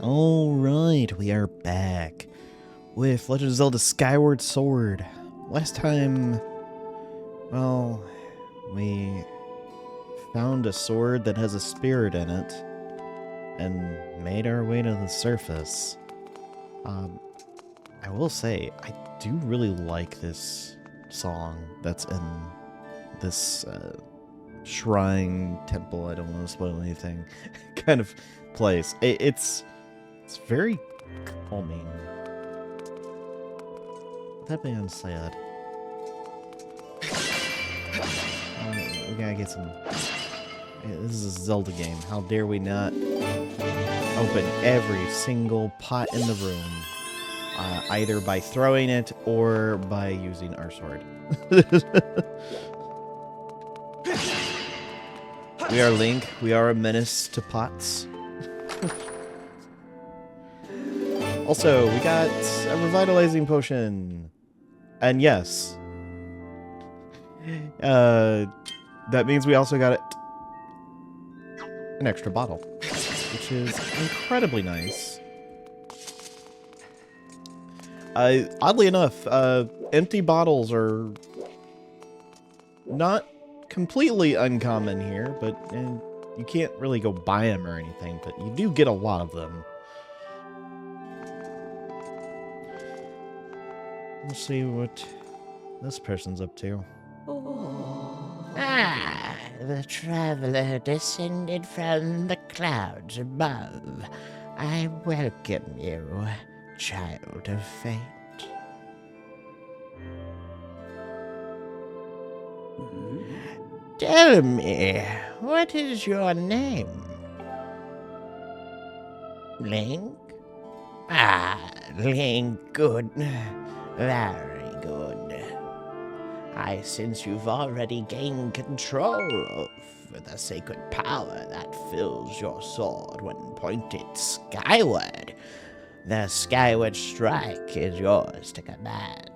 Alright, we are back with Legend of Zelda Skyward Sword. Last time, well, we found a sword that has a spirit in it and made our way to the surface. I will say, I do really like this song that's in this shrine, temple, I don't want to spoil anything, kind of place. It's very calming. That being said, we gotta get some... This is a Zelda game. How dare we not open every single pot in the room, either by throwing it or by using our sword. We are Link. We are a menace to pots. Also, we got a revitalizing potion. And yes, that means we also got an extra bottle, which is incredibly nice. Oddly enough, empty bottles are not completely uncommon here, but you can't really go buy them or anything, but you do get a lot of them. Let's see what this person's up to. Ah, the traveler descended from the clouds above. I welcome you, child of fate. Tell me, what is your name? Link? Ah, Link, good. Very good. I sense you've already gained control over the sacred power that fills your sword when pointed skyward. The skyward strike is yours to command.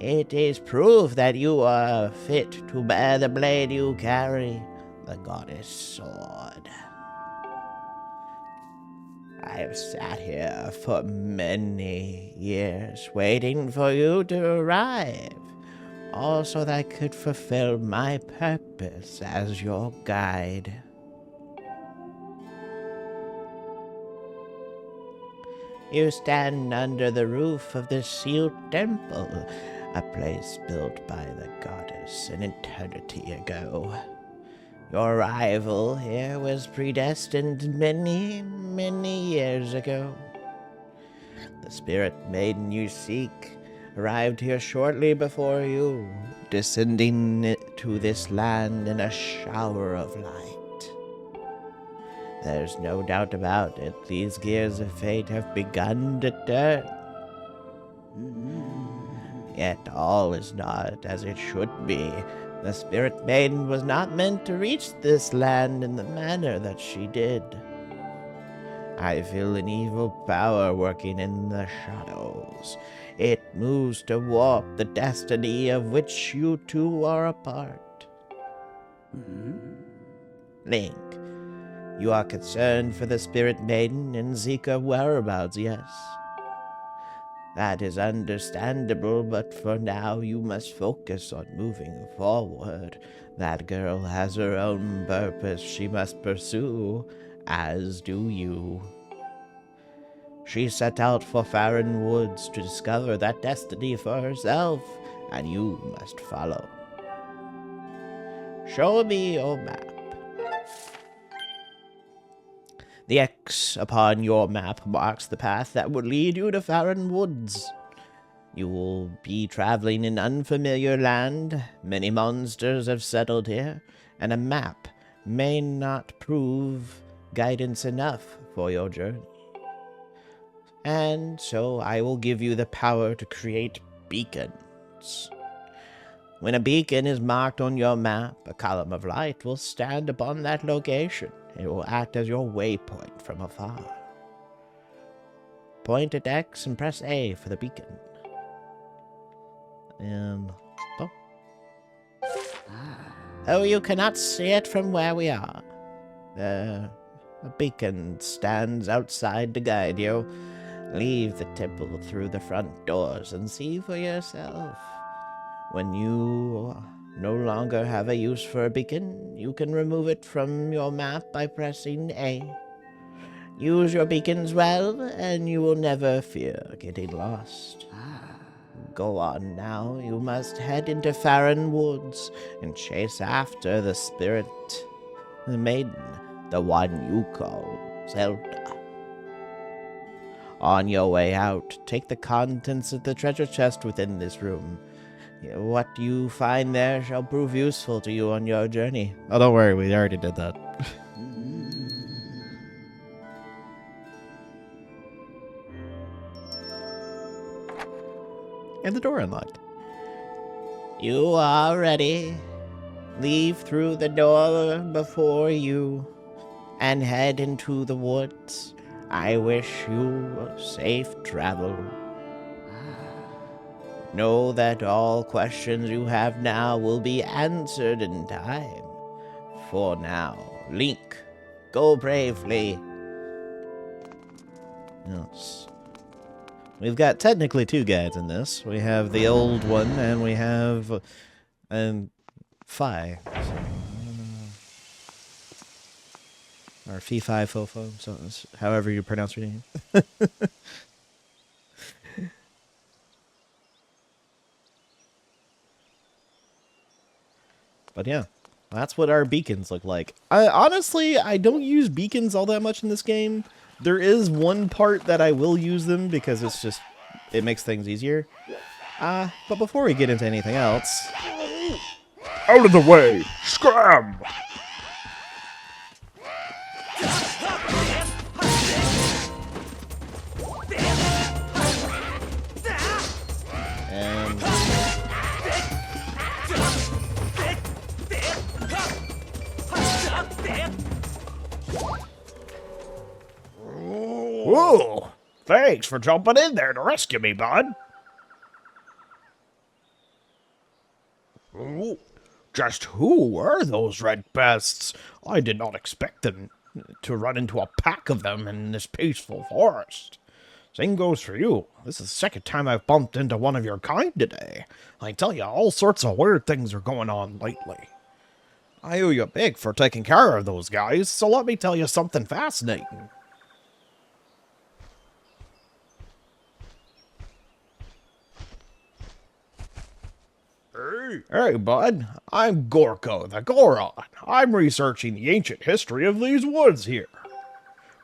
It is proof that you are fit to bear the blade you carry, the goddess sword. I've sat here for many years waiting for you to arrive, all so that I could fulfill my purpose as your guide. You stand under the roof of the sealed temple, a place built by the goddess an eternity ago. Your arrival here was predestined many, many years ago. The spirit maiden you seek arrived here shortly before you, descending to this land in a shower of light. There's no doubt about it, these gears of fate have begun to turn. Yet all is not as it should be. The Spirit Maiden was not meant to reach this land in the manner that she did. I feel an evil power working in the shadows. It moves to warp the destiny of which you two are a part. Link, you are concerned for the Spirit Maiden and Zika whereabouts, yes? That is understandable, but for now you must focus on moving forward. That girl has her own purpose she must pursue, as do you. She set out for Faron Woods to discover that destiny for herself, and you must follow. Show me your map. The X upon your map marks the path that would lead you to Faron Woods. You will be traveling in unfamiliar land. Many monsters have settled here, and a map may not prove guidance enough for your journey. And so I will give you the power to create beacons. When a beacon is marked on your map, a column of light will stand upon that location. It will act as your waypoint from afar. Point at X and press A for the beacon. And... oh, you cannot see it from where we are. A beacon stands outside to guide you. Leave the temple through the front doors and see for yourself. When you no longer have a use for a beacon, you can remove it from your map by pressing A. Use your beacons well, and you will never fear getting lost. Go on now. You must head into Faron Woods and chase after the spirit, the maiden, the one you call Zelda. On your way out, take the contents of the treasure chest within this room. What you find there shall prove useful to you on your journey. Oh, don't worry, we already did that. And the door unlocked. You are ready. Leave through the door before you and head into the woods. I wish you safe travel. Know that all questions you have now will be answered in time. For now, Link, go bravely. Yes. We've got technically two guides in this. We have the old one, and we have Fi. Or Fi Fofo, so however you pronounce your name. But yeah, that's what our beacons look like. Honestly, I don't use beacons all that much in this game. There is one part that I will use them because it makes things easier. But before we get into anything else... Out of the way! Scram! And... Whoa! Thanks for jumping in there to rescue me, bud. Ooh, just who were those red pests? I did not expect them to run into a pack of them in this peaceful forest. Same goes for you. This is the second time I've bumped into one of your kind today. I tell you, all sorts of weird things are going on lately. I owe you big for taking care of those guys, so let me tell you something fascinating. Hey, bud. I'm Gorko the Goron. I'm researching the ancient history of these woods here.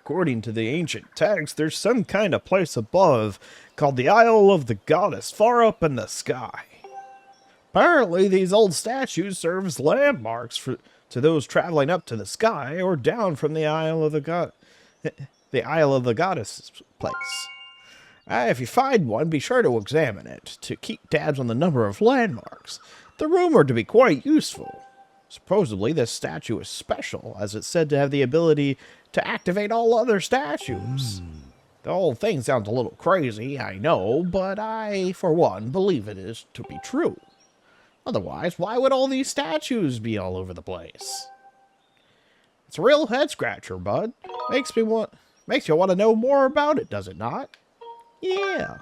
According to the ancient text, there's some kind of place above called the Isle of the Goddess far up in the sky. Apparently, these old statues serve as landmarks to those traveling up to the sky or down from the Isle of the Goddess place. If you find one, be sure to examine it to keep tabs on the number of landmarks. They're rumored to be quite useful. Supposedly, this statue is special, as it's said to have the ability to activate all other statues. The whole thing sounds a little crazy, I know, but I, for one, believe it is to be true. Otherwise, why would all these statues be all over the place? It's a real head-scratcher, bud. Makes you want to know more about it, does it not? Yeah.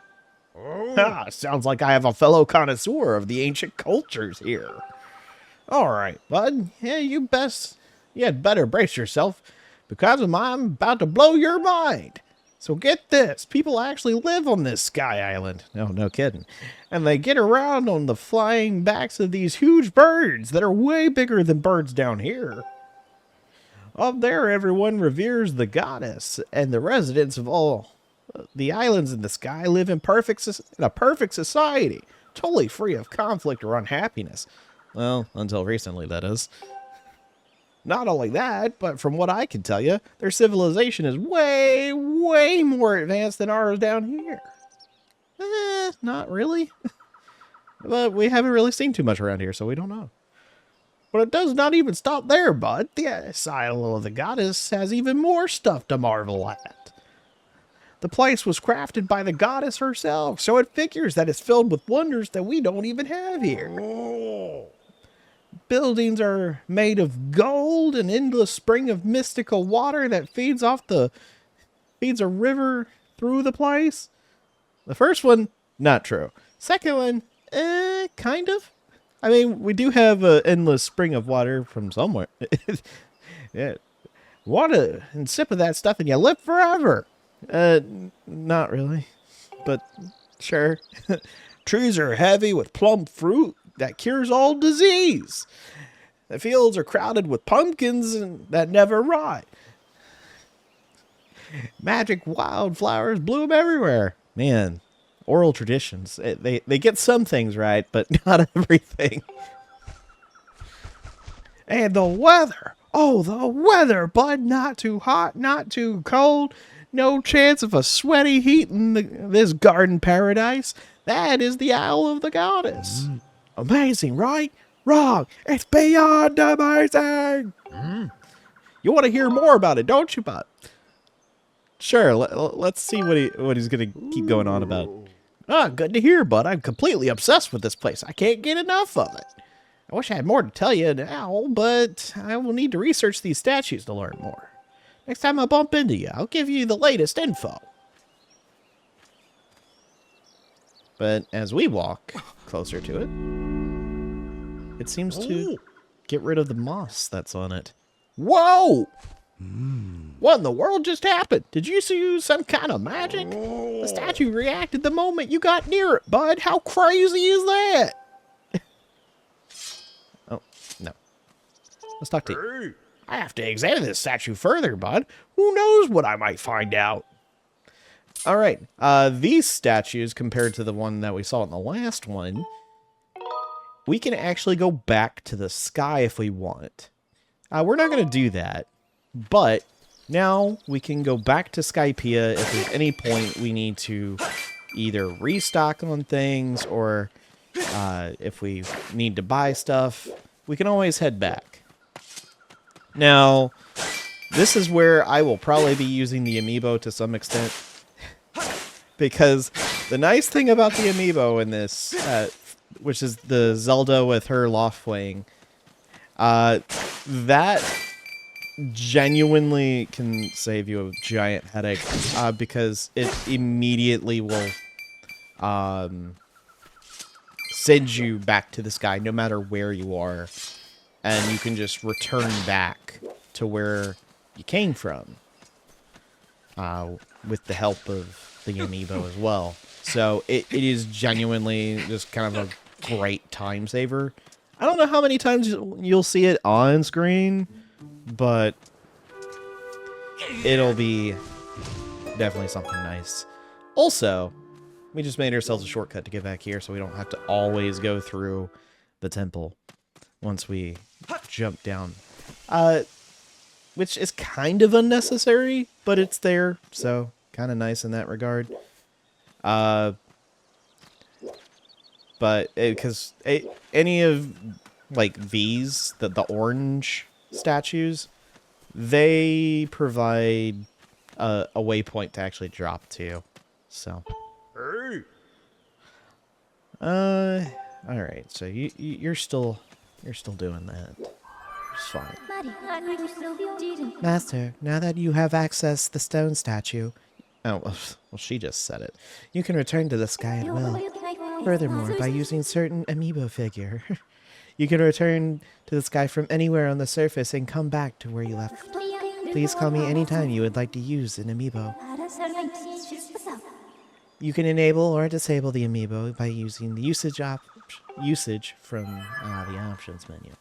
Oh. Sounds like I have a fellow connoisseur of the ancient cultures here. All right, bud. Yeah, you had better brace yourself because I'm about to blow your mind. So get this. People actually live on this sky island. No kidding. And they get around on the flying backs of these huge birds that are way bigger than birds down here. Up there, everyone reveres the goddess, and the residents of all the islands in the sky live in a perfect society, totally free of conflict or unhappiness. Well, until recently, that is. Not only that, but from what I can tell you, their civilization is way, way more advanced than ours down here. Not really. But we haven't really seen too much around here, so we don't know. But it does not even stop there, bud. The Isle of the Goddess has even more stuff to marvel at. The place was crafted by the goddess herself, so it figures that it's filled with wonders that we don't even have here. buildings are made of gold, an endless spring of mystical water that feeds a river through the place. The first one, not true. Second one, kind of. I mean, we do have an endless spring of water from somewhere. Yeah. Water and sip of that stuff and you live forever. Not really, but sure. Trees are heavy with plum fruit that cures all disease. The fields are crowded with pumpkins that never rot. Magic wildflowers bloom everywhere. Man, oral traditions. They get some things right, but not everything. And the weather. Oh, the weather, bud. Not too hot, not too cold. No chance of a sweaty heat in this garden paradise. That is the Isle of the Goddess. Amazing, right? Wrong. It's beyond amazing. You want to hear more about it, don't you, bud? Sure, let's see what he's going to keep going on about. Ah, good to hear, bud. I'm completely obsessed with this place. I can't get enough of it. I wish I had more to tell you now, but I will need to research these statues to learn more. Next time I bump into you, I'll give you the latest info. But as we walk closer to it, it seems to get rid of the moss that's on it. Whoa! What in the world just happened? Did you see some kind of magic? The statue reacted the moment you got near it, bud. How crazy is that? Oh, no. Let's talk to you. I have to examine this statue further, bud. Who knows what I might find out? All right. These statues, compared to the one that we saw in the last one, we can actually go back to the sky if we want. We're not going to do that, but now we can go back to Skypiea if at any point we need to either restock on things or if we need to buy stuff, we can always head back. Now, this is where I will probably be using the amiibo to some extent. Because the nice thing about the amiibo in this, which is the Zelda with her loft wing, that genuinely can save you a giant headache, because it immediately will send you back to the sky no matter where you are. And you can just return back to where you came from, with the help of the amiibo as well. So it is genuinely just kind of a great time saver. I don't know how many times you'll see it on screen, but it'll be definitely something nice. Also, we just made ourselves a shortcut to get back here so we don't have to always go through the temple once we jump down. Which is kind of unnecessary, but it's there, so kind of nice in that regard. But because any of like these, the orange statues, they provide a waypoint to actually drop to. So, all right. So you're still doing that. It's fine. Master, now that you have accessed the stone statue... Oh, well, she just said it. You can return to the sky at will. Furthermore, by using certain amiibo figure, you can return to the sky from anywhere on the surface and come back to where you left. Please call me anytime you would like to use an amiibo. You can enable or disable the amiibo by using the usage from the options menu.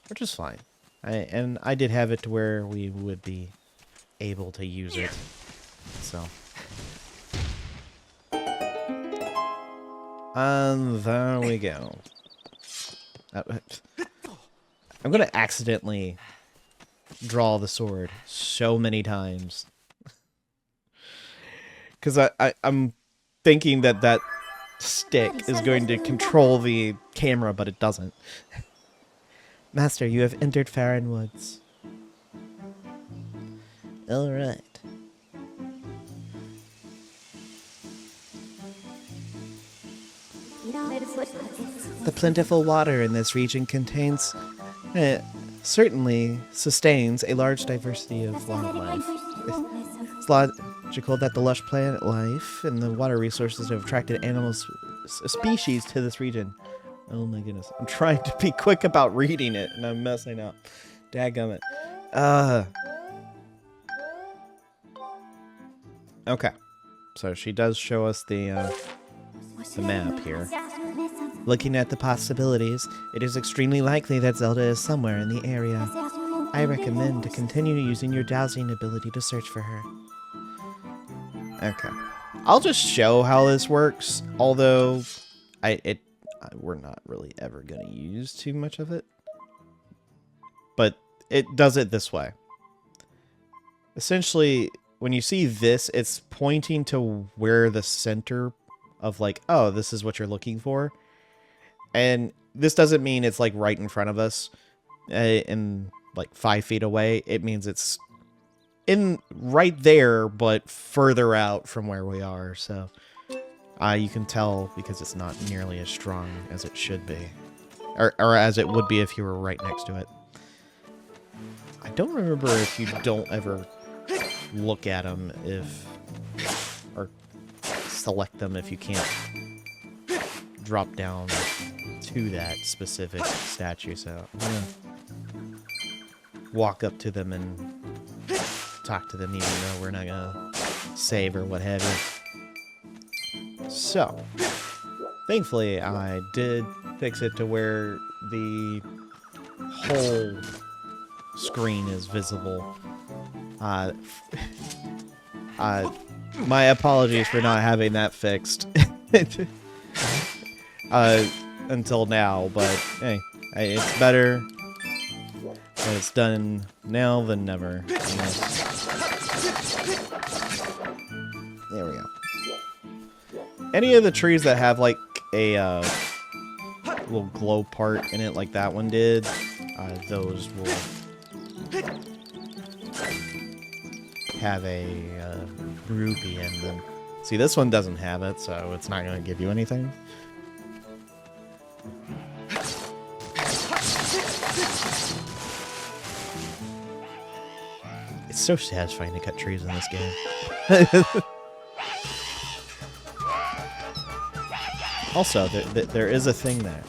Which is fine. I did have it to where we would be able to use it. So. And there we go. I'm going to accidentally draw the sword so many times. Because I'm thinking that stick is going to control the camera, but it doesn't. Master, you have entered Faron Woods. All right. The plentiful water in this region certainly sustains a large diversity of wildlife. It's logical that the lush plant life and the water resources have attracted species to this region. Oh my goodness. I'm trying to be quick about reading it, and I'm messing up. Dadgummit. Okay. So she does show us the map here. Looking at the possibilities, it is extremely likely that Zelda is somewhere in the area. I recommend to continue using your dowsing ability to search for her. Okay. I'll just show how this works, although we're not really ever going to use too much of it. But it does it this way. Essentially, when you see this, it's pointing to where the center of like, oh, this is what you're looking for. And this doesn't mean it's like right in front of us and like 5 feet away. It means it's in right there, but further out from where we are. So you can tell because it's not nearly as strong as it should be, or as it would be if you were right next to it. I don't remember if you don't ever look at them or select them if you can't drop down to that specific statue. So I'm gonna walk up to them and talk to them even though we're not gonna save or what have you. So thankfully I did fix it to where the whole screen is visible. My apologies for not having that fixed until now, but hey, it's better when it's done now than never. There we go. Any of the trees that have like a little glow part in it like that one did, those will have a rupee in them. See, this one doesn't have it, so it's not going to give you anything. It's so satisfying to cut trees in this game. Also, there is a thing there.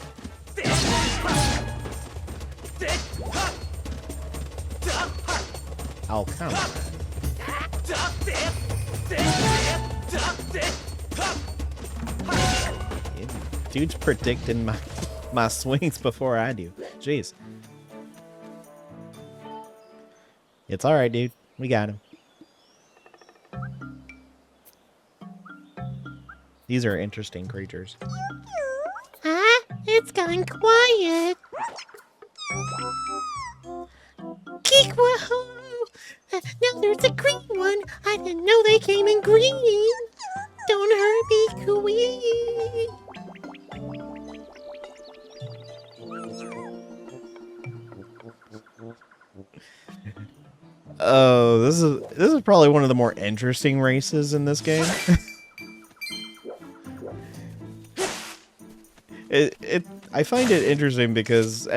Oh, come on. Dude's predicting my swings before I do. Jeez. It's alright, dude. We got him. These are interesting creatures. It's gone quiet. Kikui! Now there's a green one. I didn't know they came in green. Don't hurt me, Kikui. Oh, this is probably one of the more interesting races in this game. I find it interesting because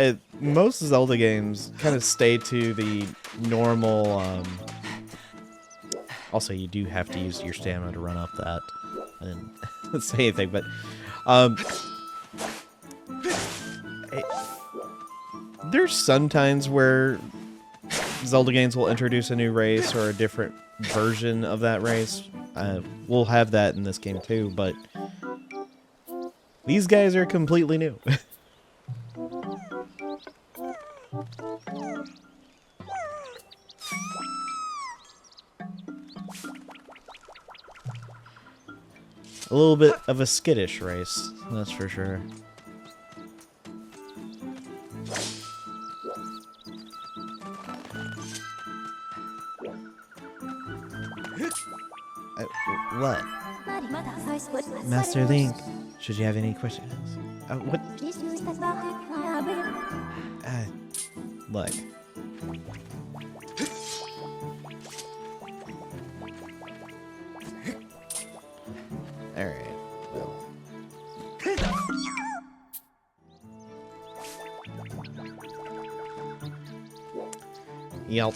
most Zelda games kind of stay to the normal. Also, you do have to use your stamina to run up that. I didn't say anything, but there's sometimes where Zelda games will introduce a new race or a different version of that race. We'll have that in this game too, but these guys are completely new. A little bit of a skittish race, that's for sure. What? Master Link, should you have any questions? What? Look. Alright, well. Yelp.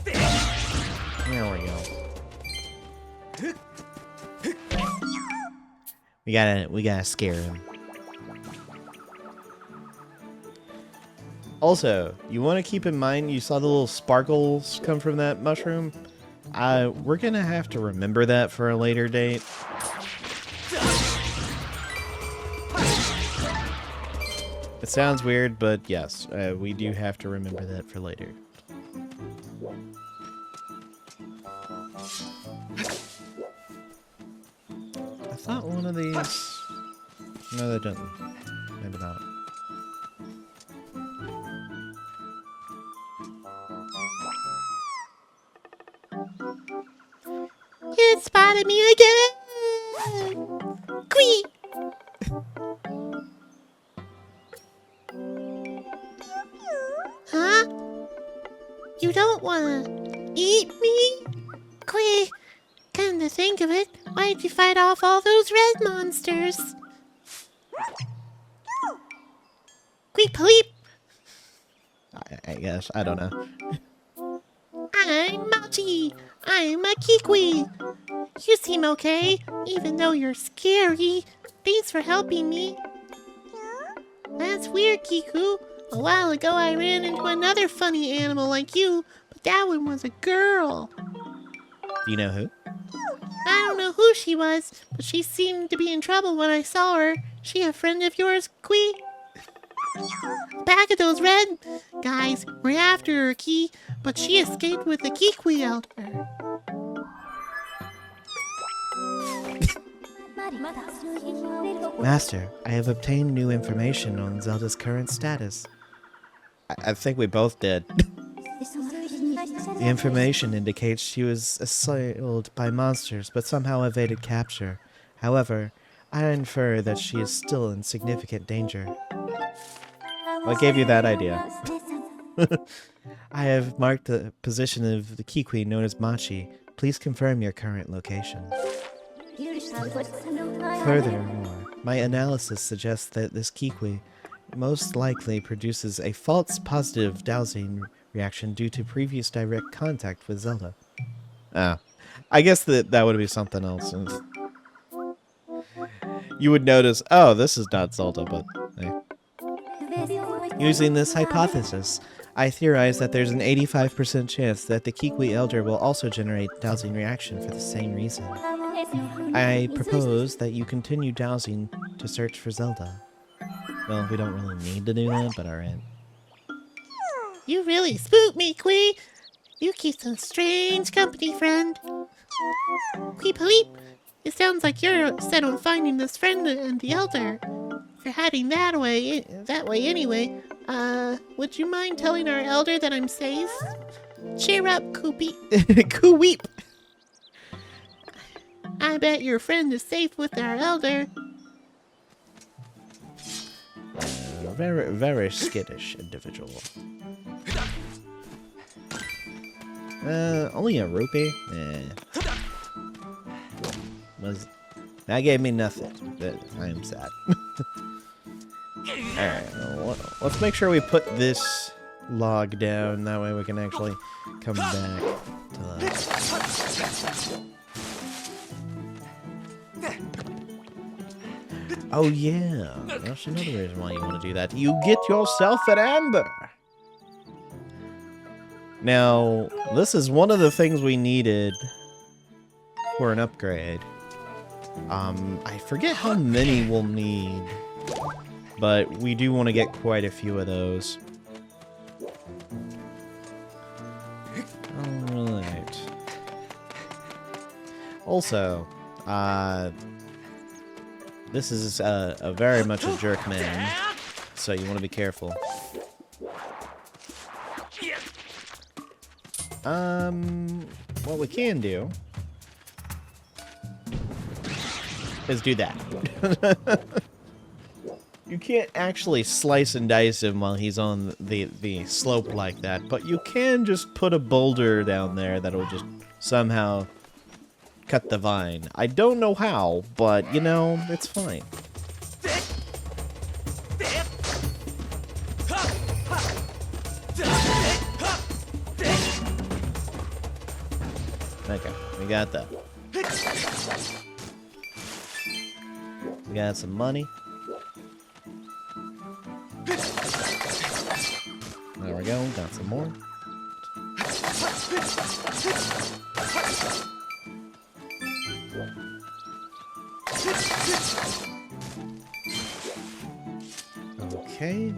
There we go. We gotta scare him. Also, you want to keep in mind, you saw the little sparkles come from that mushroom? We're gonna have to remember that for a later date. It sounds weird, but yes, we do have to remember that for later. I thought one of these... No, they didn't. Maybe not. It spotted me again! Quee! Huh? You don't wanna eat me? Quee! Come to think of it, why'd you fight off all those red monsters? Queep bleep! I guess. I don't know. I'm Machi! I'm a Kikui! You seem okay, even though you're scary. Thanks for helping me. That's weird, Kiku. A while ago I ran into another funny animal like you, but that one was a girl. Do you know who? I don't know who she was, but she seemed to be in trouble when I saw her. She a friend of yours, Kui? Back of those red guys were after her, Ki, but she escaped with the Kikui elder. Master, I have obtained new information on Zelda's current status. I think we both did. The information indicates she was assailed by monsters, but somehow evaded capture. However, I infer that she is still in significant danger. What gave you that idea? I have marked the position of the Kikui known as Machi. Please confirm your current location. Furthermore, my analysis suggests that this Kikui most likely produces a false positive dowsing reaction due to previous direct contact with Zelda. Oh. I guess that would be something else. You would notice, oh, this is not Zelda, but hey. Using this hypothesis, I theorize that there's an 85% chance that the Kikui Elder will also generate dowsing reaction for the same reason. I propose that you continue dowsing to search for Zelda. Well, we don't really need to do that, but alright. You really spooked me, Kui. You keep some strange company, friend. Queep bleep. It sounds like you're set on finding this friend and the elder. If you're heading that way anyway, would you mind telling our elder that I'm safe? Cheer up, Koopy. Koo-weep! I bet your friend is safe with our elder. Very, very skittish individual. Only a rupee? That gave me nothing, but I am sad. Alright, well, let's make sure we put this log down, that way we can actually come back to that. Oh yeah, that's another reason why you want to do that. You get yourself an amber! Now, this is one of the things we needed for an upgrade. I forget how many we'll need, but we do want to get quite a few of those. Alright. Also, this is a very much a jerk man, so you want to be careful. What we can do is do that. You can't actually slice and dice him while he's on the slope like that, but you can just put a boulder down there that'll just somehow cut the vine. I don't know how, but, you know, it's fine. Okay, we got that. We got some money. There we go, got some more. Okay.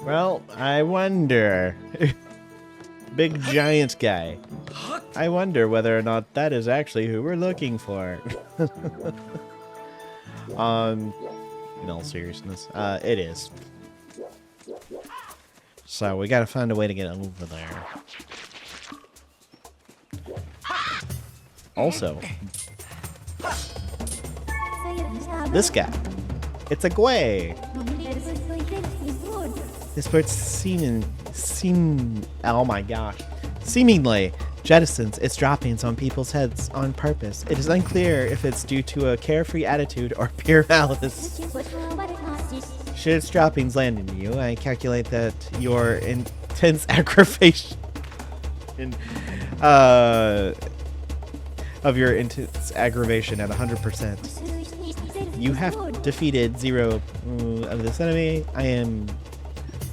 Well, I wonder. Big giant guy. I wonder whether or not that is actually who we're looking for. In all seriousness, it is. So we gotta find a way to get over there. Also, this guy. It's a Gwei. This bird oh my gosh. Seemingly jettisons its droppings on people's heads on purpose. It is unclear if it's due to a carefree attitude or pure malice. Should its droppings land in you, I calculate that your intense aggravation of your intense aggravation at 100%. You have defeated 0 of this enemy. I am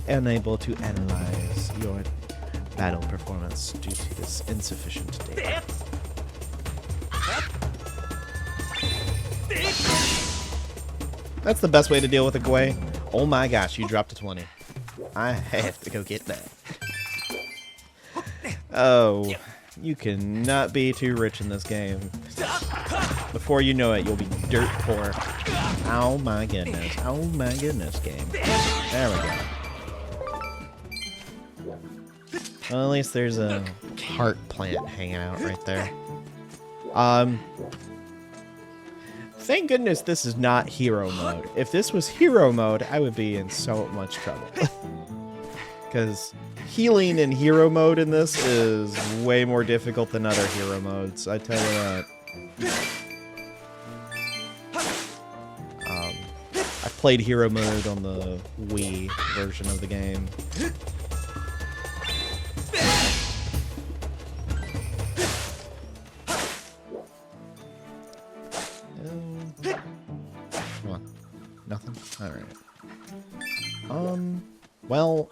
unable to analyze your battle performance due to this insufficient data. That's the best way to deal with a Gwei. Oh my gosh, you dropped a 20. I have to go get that. Oh, you cannot be too rich in this game. Before you know it, you'll be dirt poor. Oh my goodness. Oh my goodness, game. There we go. Well, at least there's a heart plant hanging out right there. Thank goodness this is not hero mode. If this was hero mode, I would be in so much trouble. Because healing in hero mode in this is way more difficult than other hero modes, I tell you that. I played hero mode on the Wii version of the game. What? Nothing? Alright. Well,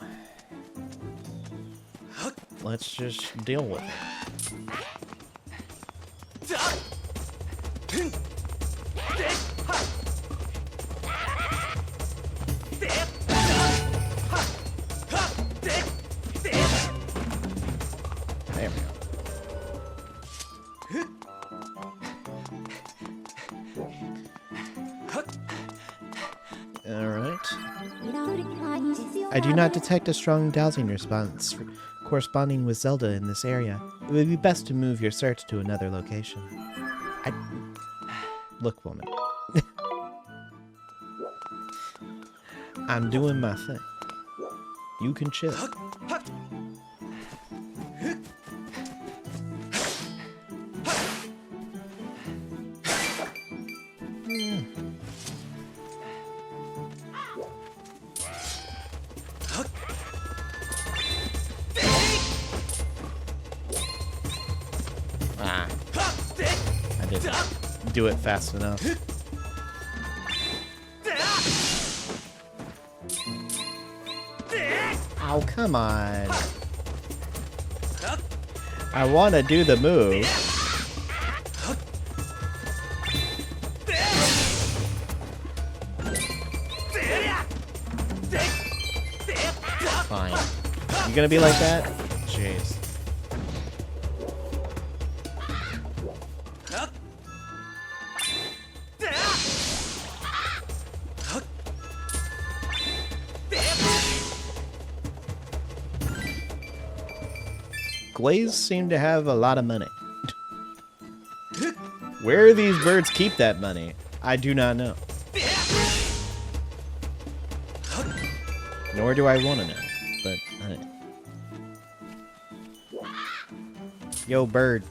let's just deal with it. There we go. Alright. I do not detect a strong dowsing response corresponding with Zelda in this area. It would be best to move your search to another location. Look, woman. I'm doing my thing. You can chill. I didn't do it fast enough. Oh, come on. I want to do the move. Fine. You gonna be like that? Jeez. Gweis seem to have a lot of money. Where these birds keep that money, I do not know. Nor do I want to know, but yo, bird.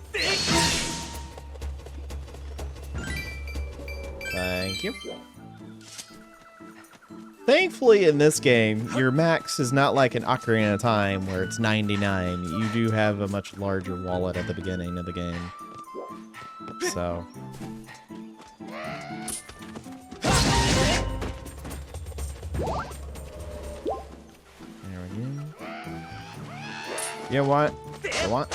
Thank you. Thankfully, in this game, your max is not like an Ocarina of Time where it's 99. You do have a much larger wallet at the beginning of the game. So. There we go. You know what? I want.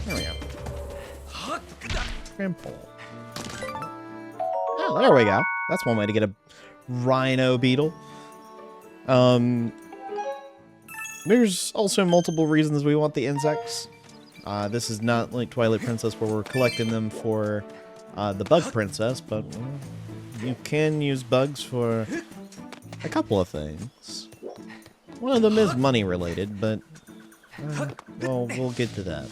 There we go. Trample. Oh, there we go. That's one way to get a rhino beetle. There's also multiple reasons we want the insects. This is not like Twilight Princess where we're collecting them for the Bug Princess, but you can use bugs for a couple of things. One of them is money related, but well, we'll get to that.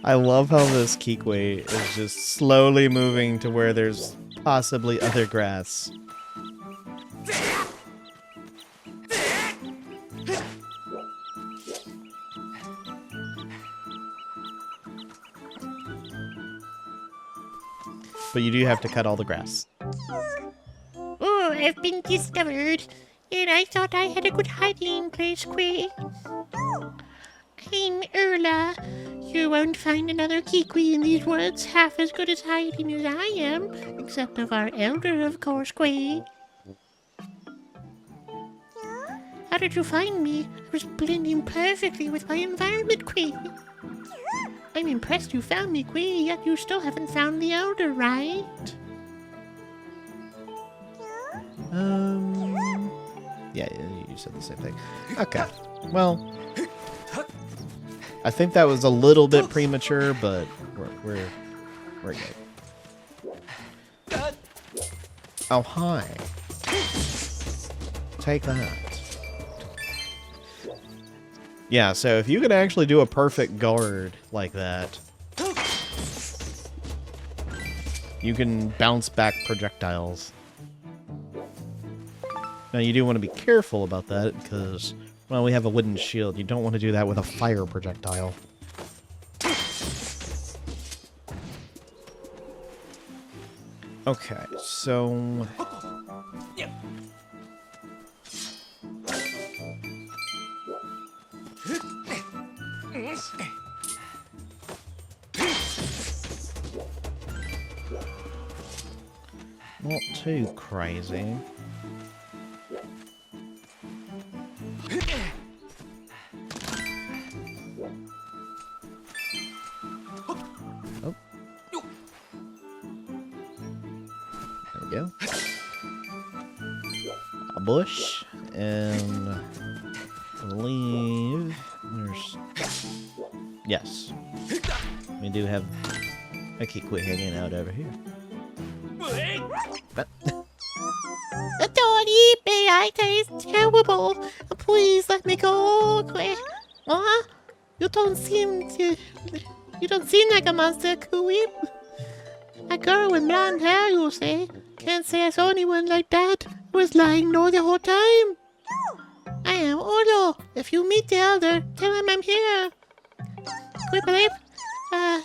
I love how this Kikui is just slowly moving to where there's possibly other grass. But you do have to cut all the grass. Oh, I've been discovered, and I thought I had a good hiding place, Quay. I'm Erla. You won't find another Kikui in these woods half as good as hiding as I am, except of our elder, of course, Quay. How did you find me? I was blending perfectly with my environment, Quay. I'm impressed you found me, Quay, yet you still haven't found the elder, right? Yeah, you said the same thing. Okay, well, I think that was a little bit premature, but we're good. Oh, hi. Take that. Yeah, so if you can actually do a perfect guard like that, you can bounce back projectiles. Now, you do want to be careful about that, because, well, we have a wooden shield. You don't want to do that with a fire projectile. Okay, so... Not too crazy. Oh. There we go. A bush, and I believe there's... Yes. We do have a Kikui hanging out over here. But Don't eat me, I taste terrible. Please let me go, Quay. Huh? You don't seem like a monster, Kui. A girl with blonde hair, you say? Can't say I saw anyone like that. I was lying low the whole time. I am Olo. If you meet the elder, tell him I'm here. Quickly. I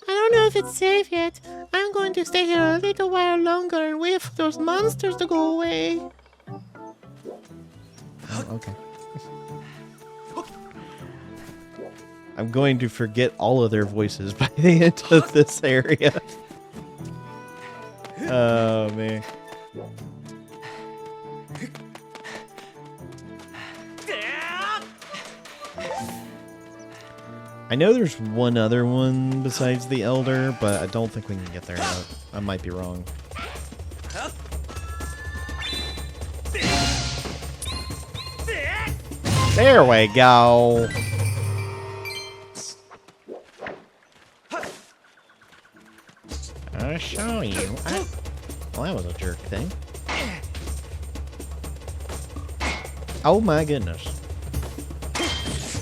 don't know if it's safe yet. I'm going to stay here a little while longer and wait for those monsters to go away. oh, okay. I'm going to forget all of their voices by the end of this area. Oh, man. I know there's one other one besides the Elder, but I don't think we can get there yet. I might be wrong. There we go. Oh, show you. Well, that was a jerk thing. Oh my goodness.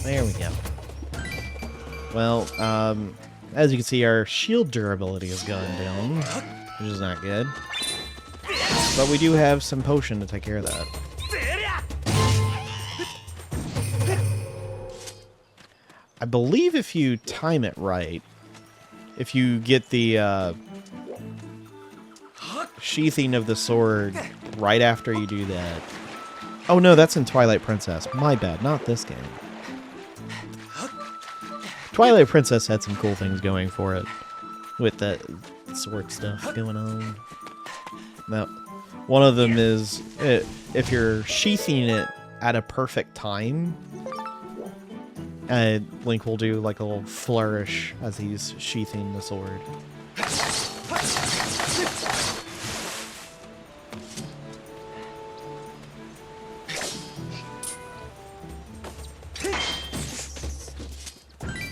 There we go. Well, as you can see, our shield durability has gone down, which is not good. But we do have some potion to take care of that. I believe if you time it right, if you get the sheathing of the sword right after you do that. Oh no, that's in Twilight Princess. My bad, not this game. Twilight Princess had some cool things going for it with that sword stuff going on. Now, one of them is if you're sheathing it at a perfect time, Link will do like a little flourish as he's sheathing the sword.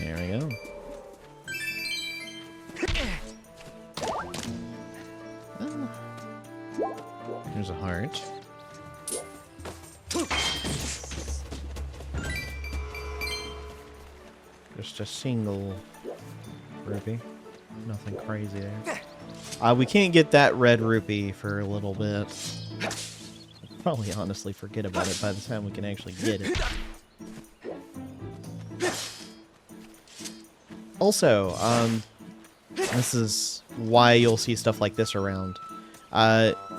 There we go. Oh. Here's a heart. Just a single rupee. Nothing crazy there. We can't get that red rupee for a little bit. Probably honestly forget about it by the time we can actually get it. Also, this is why you'll see stuff like this around.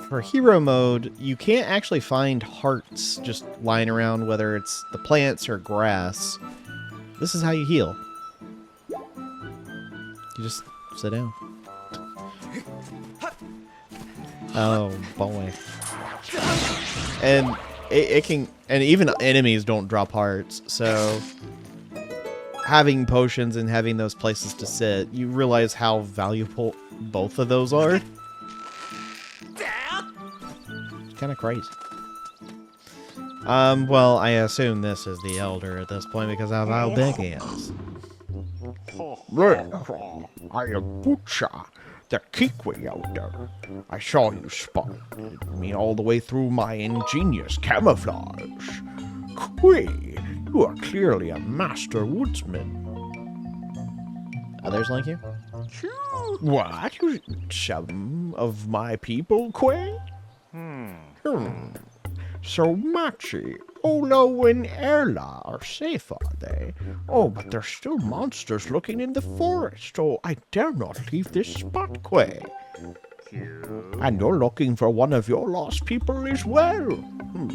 For hero mode, you can't actually find hearts just lying around, whether it's the plants or grass. This is how you heal. You just sit down. Oh boy. And it can, and even enemies don't drop hearts, so having potions and having those places to sit, you realize how valuable both of those are. It's kind of crazy. Well, I assume this is the Elder at this point because of how big he is. I am Butcher, the Kikui Elder. I saw you spotted me all the way through my ingenious camouflage. Kui, you are clearly a master woodsman. Others like you? What? Some of my people, Kui? So Machi, Olo, and Erla are safe, are they? Oh, but there's still monsters lurking in the forest, so I dare not leave this spot, Kui. And you're looking for one of your lost people as well.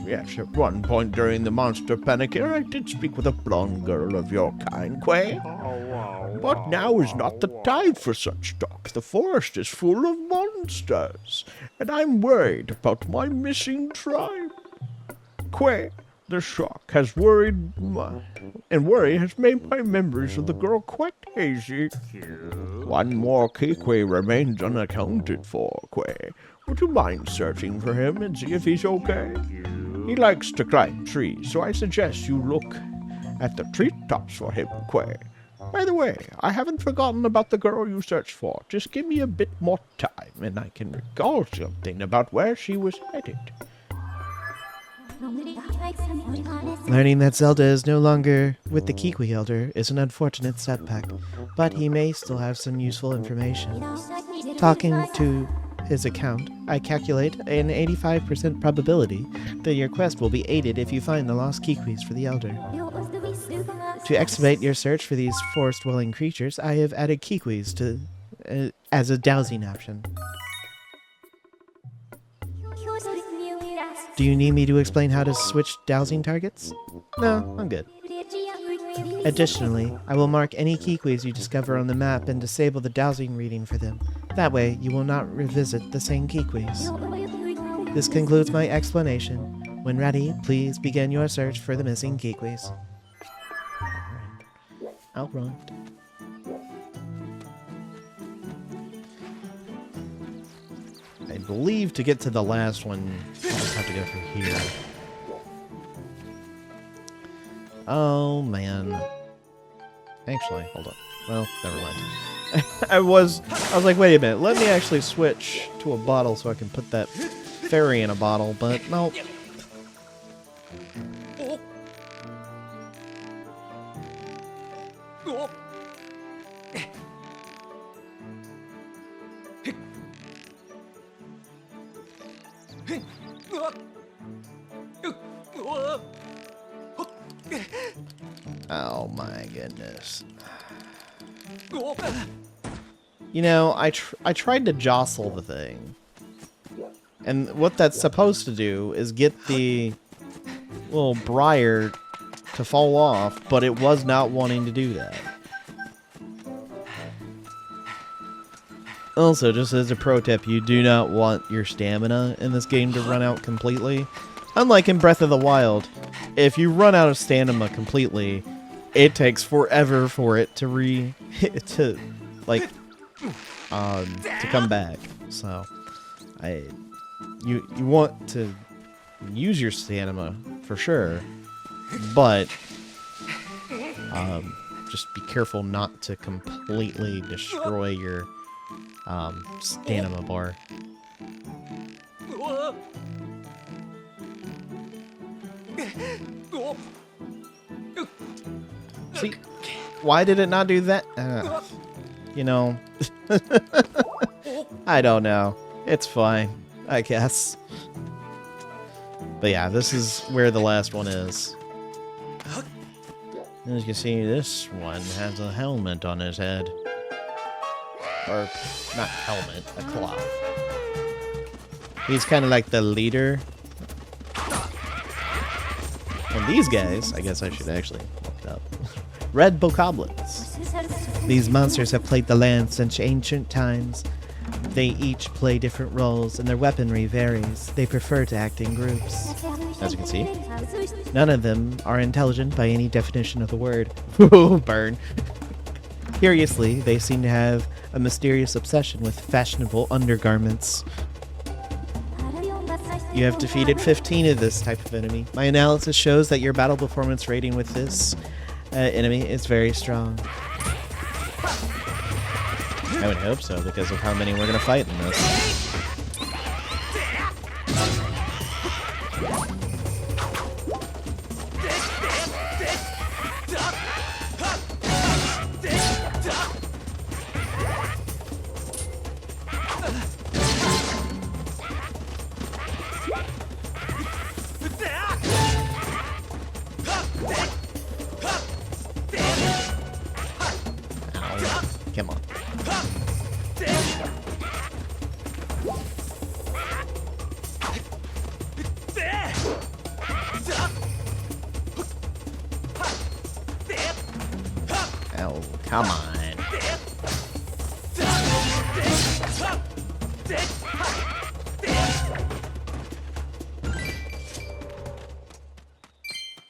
Yes, at one point during the monster panic here, I did speak with a blonde girl of your kind, Kui. But now is not the time for such talk. The forest is full of monsters, and I'm worried about my missing tribe. Kui, the shock has worried and worry has made my memories of the girl quite hazy. One more Kikui remains unaccounted for, Kui. Would you mind searching for him and see if he's okay? He likes to climb trees, so I suggest you look at the treetops for him, Kui. By the way, I haven't forgotten about the girl you searched for. Just give me a bit more time, and I can recall something about where she was headed. Learning that Zelda is no longer with the Kikui Elder is an unfortunate setback, but he may still have some useful information. Talking to his account, I calculate an 85% probability that your quest will be aided if you find the lost Kikuis for the Elder. To expedite your search for these forest-dwelling creatures, I have added Kikuis to as a dowsing option. Do you need me to explain how to switch dowsing targets? No, I'm good. Additionally, I will mark any Kikuis you discover on the map and disable the dowsing reading for them. That way, you will not revisit the same Kikuis. This concludes my explanation. When ready, please begin your search for the missing Kikuis. Outright. I believe to get to the last one, you just have to go through here. Oh, man. Actually, hold on. Well, never mind. I was like, wait a minute, let me actually switch to a bottle so I can put that fairy in a bottle, but no. Oh my goodness. You know, I tried to jostle the thing. And what that's supposed to do is get the little briar to fall off, but it was not wanting to do that. Also, just as a pro tip, you do not want your stamina in this game to run out completely. Unlike in Breath of the Wild, if you run out of stamina completely, it takes forever for it to to come back. So, you want to use your stamina for sure, but just be careful not to completely destroy your stamina bar. See, why did it not do that? You know, I don't know. It's fine, I guess. But yeah, this is where the last one is. As you can see, this one has a helmet on his head. Or, not helmet, a cloth. He's kind of like the leader. And these guys, I guess I should actually look it up. Red Bokoblins. These monsters have plagued the land since ancient times. They each play different roles, and their weaponry varies. They prefer to act in groups. As you can see, none of them are intelligent by any definition of the word. Burn. Curiously, they seem to have a mysterious obsession with fashionable undergarments. You have defeated 15 of this type of enemy. My analysis shows that your battle performance rating with this enemy is very strong. I would hope so, because of how many we're going to fight in this. Come on. Oh, come on.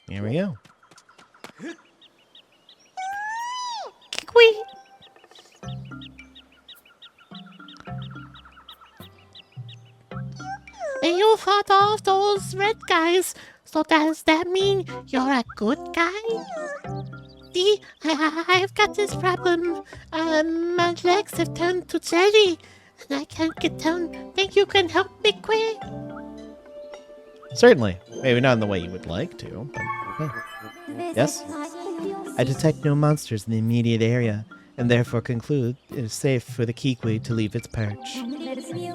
Here we go. Kikui! And you fought off those red guys, so does that mean you're a good guy? See, I've got this problem. My legs have turned to jelly, and I can't get down. Think you can help me, quick? Certainly. Maybe not in the way you would like to, but... Yes? I detect no monsters in the immediate area, and therefore conclude it is safe for the Kikui to leave its perch.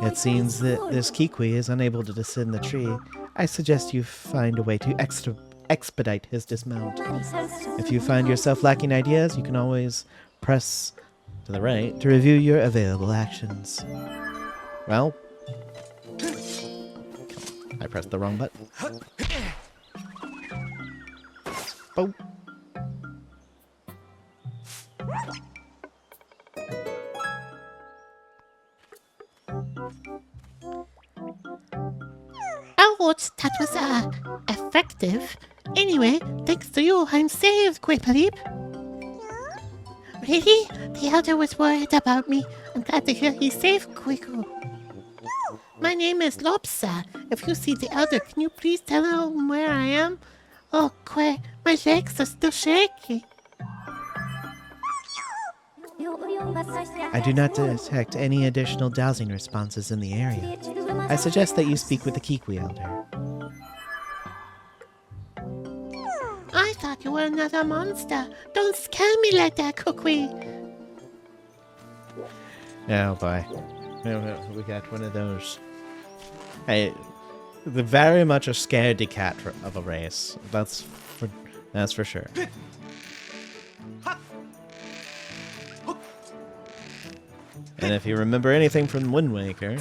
It seems that this Kikui is unable to descend the tree. I suggest you find a way to expedite his dismount. If you find yourself lacking ideas, you can always press to the right to review your available actions. Well... I pressed the wrong button. Boom. Ouch, that was, effective. Anyway, thanks to you, I'm saved, Quipalip. Really? The elder was worried about me. I'm glad to hear he's safe, Quiku. My name is Lopsa. If you see the elder, can you please tell him where I am? Oh, my legs are still shaky. I do not detect any additional dowsing responses in the area. I suggest that you speak with the Kikui elder. I thought you were another monster. Don't scare me like that, Kikui. Oh boy. We got one of those. Hey, they're very much a scaredy cat of a race. That's for sure. And if you remember anything from Wind Waker,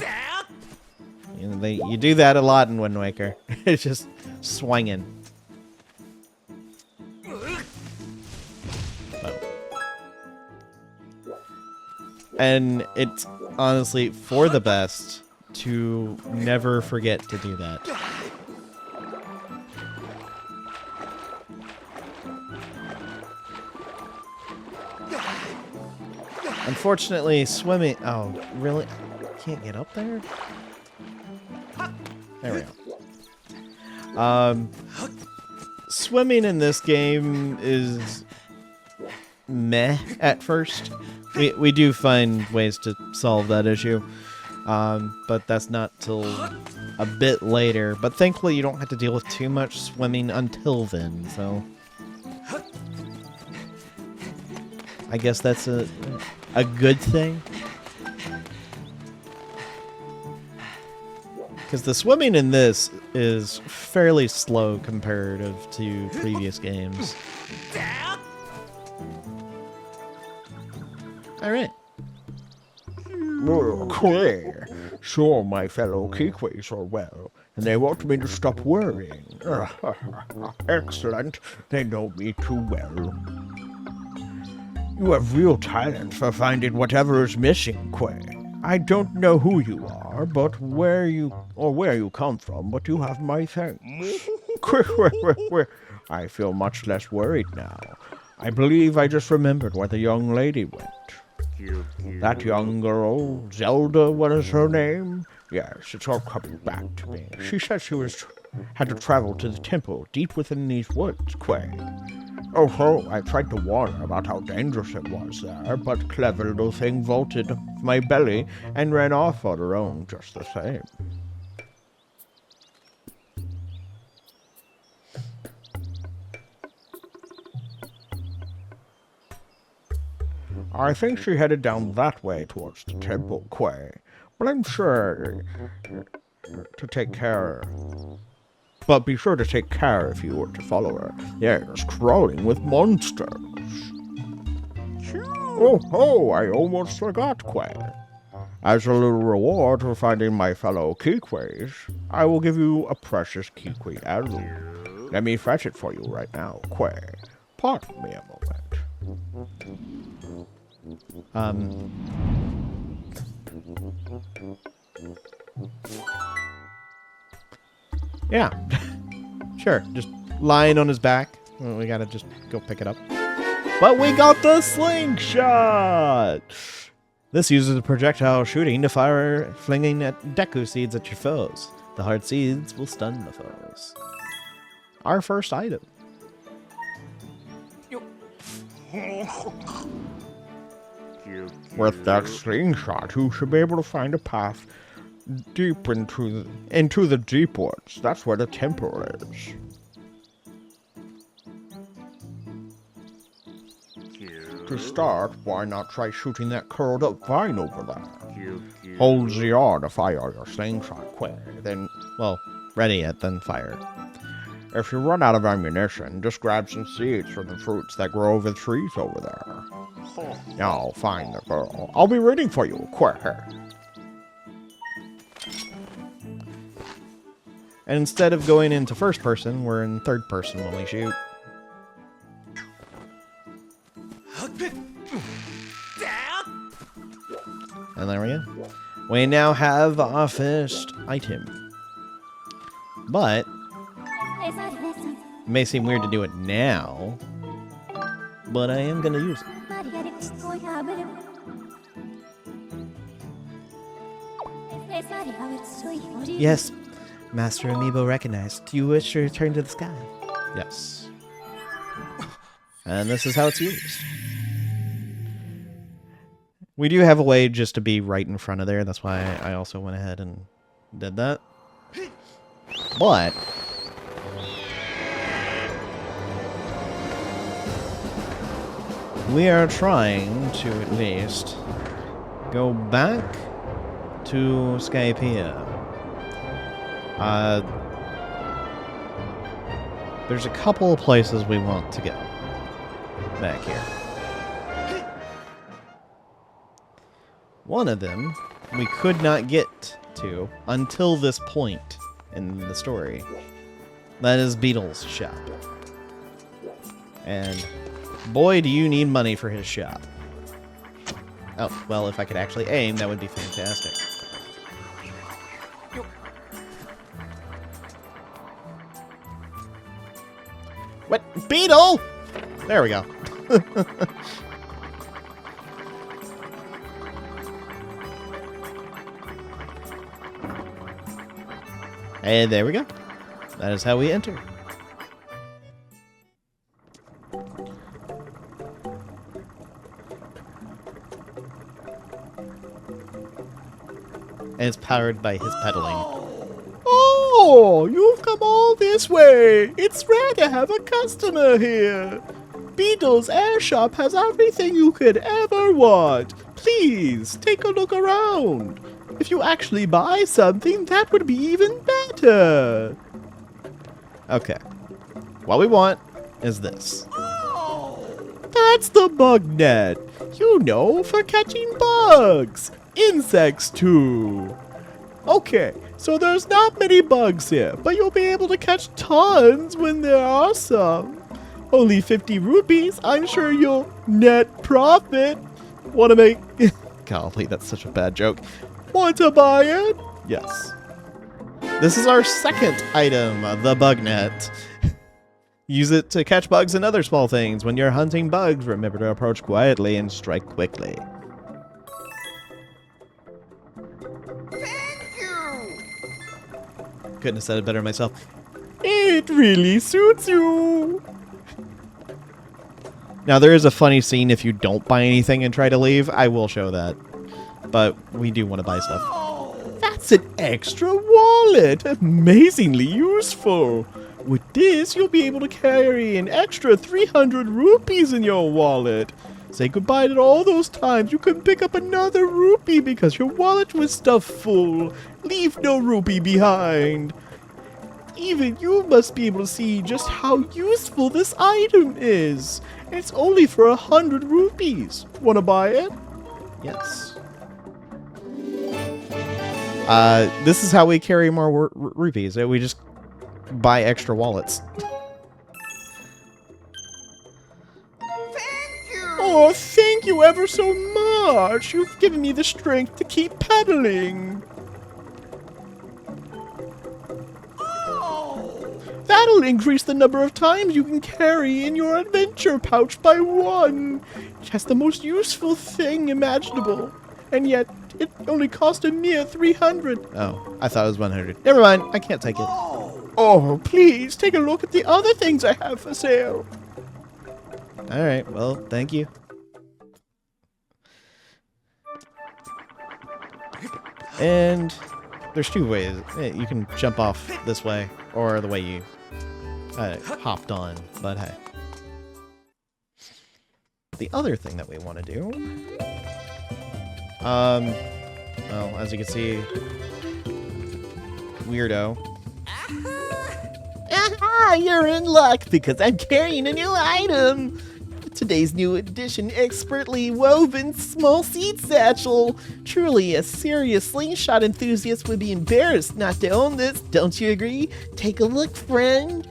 you do that a lot in Wind Waker. It's just swinging. And it's honestly for the best to never forget to do that. Unfortunately, swimming... Oh, really? Can't get up there? There we go. Swimming in this game is meh at first. We do find ways to solve that issue, but that's not till a bit later. But thankfully, you don't have to deal with too much swimming until then, so... I guess that's a good thing. Because the swimming in this is fairly slow comparative to previous games. Alright. Clear. Sure, my fellow Kikuis are well, and they want me to stop worrying. Excellent. They know me too well. You have real talent for finding whatever is missing, Quay. I don't know who you are, but where you come from, but you have my thanks. I feel much less worried now. I believe I just remembered where the young lady went. That young girl, Zelda, what is her name? Yes, it's all coming back to me. She said she had to travel to the temple deep within these woods, Quay. Oh, I tried to warn her about how dangerous it was there, but clever little thing vaulted my belly and ran off on her own just the same. I think she headed down that way towards the temple, Quay, but I'm sure to take care. But be sure to take care if you were to follow her. Yes, crawling with monsters. Oh, I almost forgot, Quay. As a little reward for finding my fellow Kikuis, I will give you a precious Kikui heirloom. Let me fetch it for you right now, Quay. Pardon me a moment. Yeah. Sure, just lying on his back. Well, we gotta just go pick it up. But we got the slingshot! This uses a projectile shooting to fire flinging at Deku seeds at your foes. The hard seeds will stun the foes. Our first item. With that slingshot, you should be able to find a path deep into the deep woods. That's where the temple is. To start, why not try shooting that curled up vine over there? Hold the R to fire your slingshot quick, then, Well, ready it, then fire. if you run out of ammunition, just grab some seeds from the fruits that grow over the trees over there. Now, find the girl. I'll be reading for you, quick. And instead of going into first person, we're in third person when we shoot. And there we go. We now have our first item. But it may seem weird to do it now, but I am going to use it. Yes, Master Amiibo recognized. Do you wish to return to the sky? Yes. And this is how it's used. We do have a way just to be right in front of there. That's why I also went ahead and did that. But we are trying to at least go back to Skypiea. There's a couple of places we want to go back here. One of them we could not get to until this point in the story. That is Beetle's shop. And boy, do you need money for his shop. Oh, well, if I could actually aim, that would be fantastic. What? Beetle! There we go. And there we go. That is how we enter. And it's powered by his pedaling. Oh, you've come all this way. It's rare to have a customer here. Beetle's Air Shop has everything you could ever want. Please, take a look around. If you actually buy something, that would be even better. Okay. What we want is this. That's the bug net. You know, for catching bugs. Insects, too. Okay, so there's not many bugs here, but you'll be able to catch tons when there are some. Only 50 rupees. I'm sure you'll net profit. Want to make... Golly, that's such a bad joke. Want to buy it? Yes. This is our second item, the bug net. Use it to catch bugs and other small things. When you're hunting bugs, remember to approach quietly and strike quickly. Thank you! Couldn't have said it better myself. It really suits you. Now, there is a funny scene if you don't buy anything and try to leave. I will show that. But we do want to buy stuff. That's an extra wallet. Amazingly useful. With this, you'll be able to carry an extra 300 rupees in your wallet. Say goodbye to all those times you couldn't pick up another rupee because your wallet was stuffed full. Leave no rupee behind. Even you must be able to see just how useful this item is. It's only for 100 rupees. Want to buy it? Yes. This is how we carry more rupees. We just buy extra wallets. Thank you! Oh, thank you ever so much. You've given me the strength to keep pedaling. That'll increase the number of times you can carry in your adventure pouch by 1. It has the most useful thing imaginable. And yet, it only cost a mere 300. Oh, I thought it was 100. Never mind, I can't take it. Oh, please, take a look at the other things I have for sale. Alright, well, thank you. And there's two ways. You can jump off this way, or the way you hopped on, but hey. The other thing that we want to do... well, as you can see, weirdo. Aha! You're in luck because I'm carrying a new item! Today's new edition expertly woven small seed satchel. Truly a serious slingshot enthusiast would be embarrassed not to own this, don't you agree? Take a look, friend.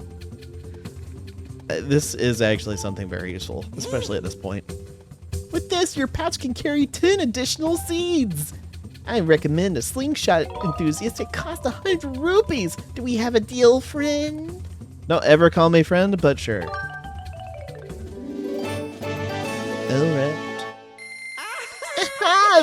This is actually something very useful, especially at this point. With this, your pouch can carry 10 additional seeds. I recommend a slingshot enthusiast. It costs 100 rupees. Do we have a deal, friend? Don't ever call me friend, but sure. Alright.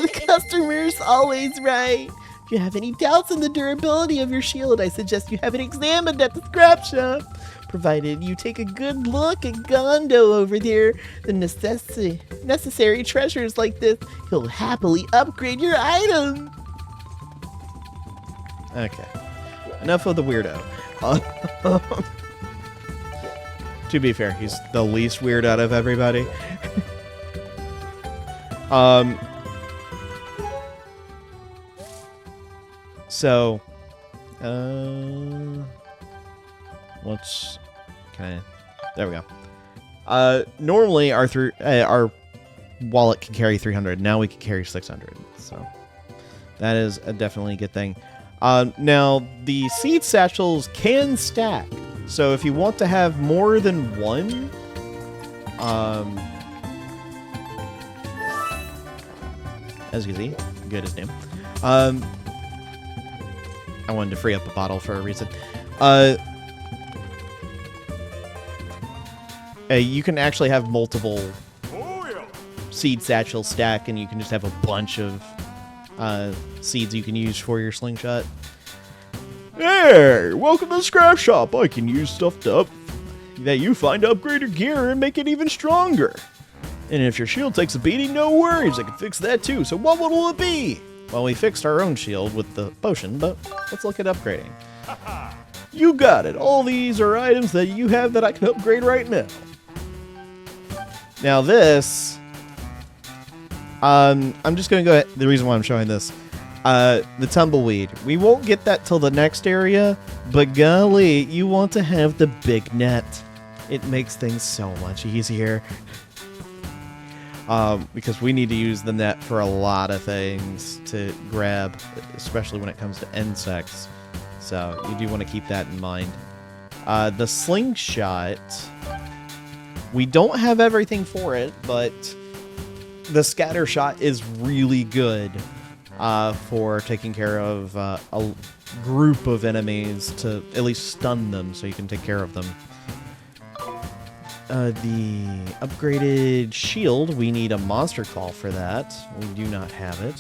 The customer's always right. If you have any doubts on the durability of your shield, I suggest you have it examined at the scrap shop. provided you take a good look at Gondo over there. The necessary treasures like this, he'll happily upgrade your item. Okay. Enough of the weirdo. To be fair, he's the least weird out of everybody. So, let's kind of, there we go. Normally our wallet can carry 300. Now we can carry 600. So that is a definitely good thing. Now the seed satchels can stack. So if you want to have more than one, as you can see, good as new. I wanted to free up a bottle for a reason. You can actually have multiple seed satchel stack, and you can just have a bunch of seeds you can use for your slingshot. Hey, welcome to the scrap shop. I can use stuff that you find to upgrade your gear and make it even stronger. And if your shield takes a beating, no worries, I can fix that too. So what will it be? Well, we fixed our own shield with the potion, but let's look at upgrading. You got it. All these are items that you have that I can upgrade right now. Now this, I'm just going to go ahead. The reason why I'm showing this, the tumbleweed. We won't get that till the next area, but golly, you want to have the big net. It makes things so much easier. Because we need to use the net for a lot of things to grab, especially when it comes to insects. So you do want to keep that in mind. The slingshot, we don't have everything for it, but the scatter shot is really good for taking care of a group of enemies, to at least stun them so you can take care of them. The upgraded shield, we need a monster call for that. We do not have it.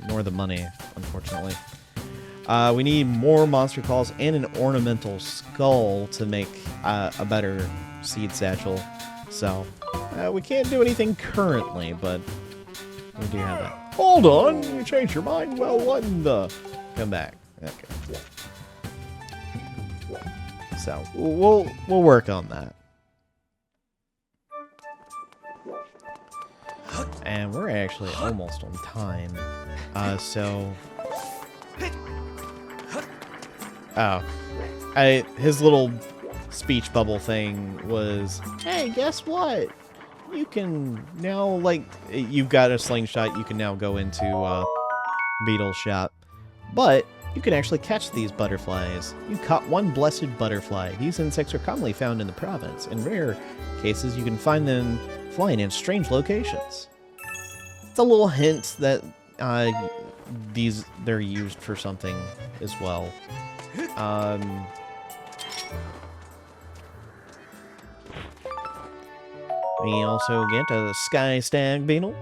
Nor the money, unfortunately. We need more monster calls and an ornamental skull to make a better seed satchel. So, we can't do anything currently, but we do have that. Hold on, you changed your mind? Well, what in the... Come back. Okay. So we'll work on that. And we're actually almost on time. His little speech bubble thing was, hey, guess what? You can now, like, you've got a slingshot, you can now go into Beetle's shop. But you can actually catch these butterflies. You caught one blessed butterfly. These insects are commonly found in the province. In rare cases, you can find them flying in strange locations. It's a little hint that they're used for something as well. We also get a sky stag beetle.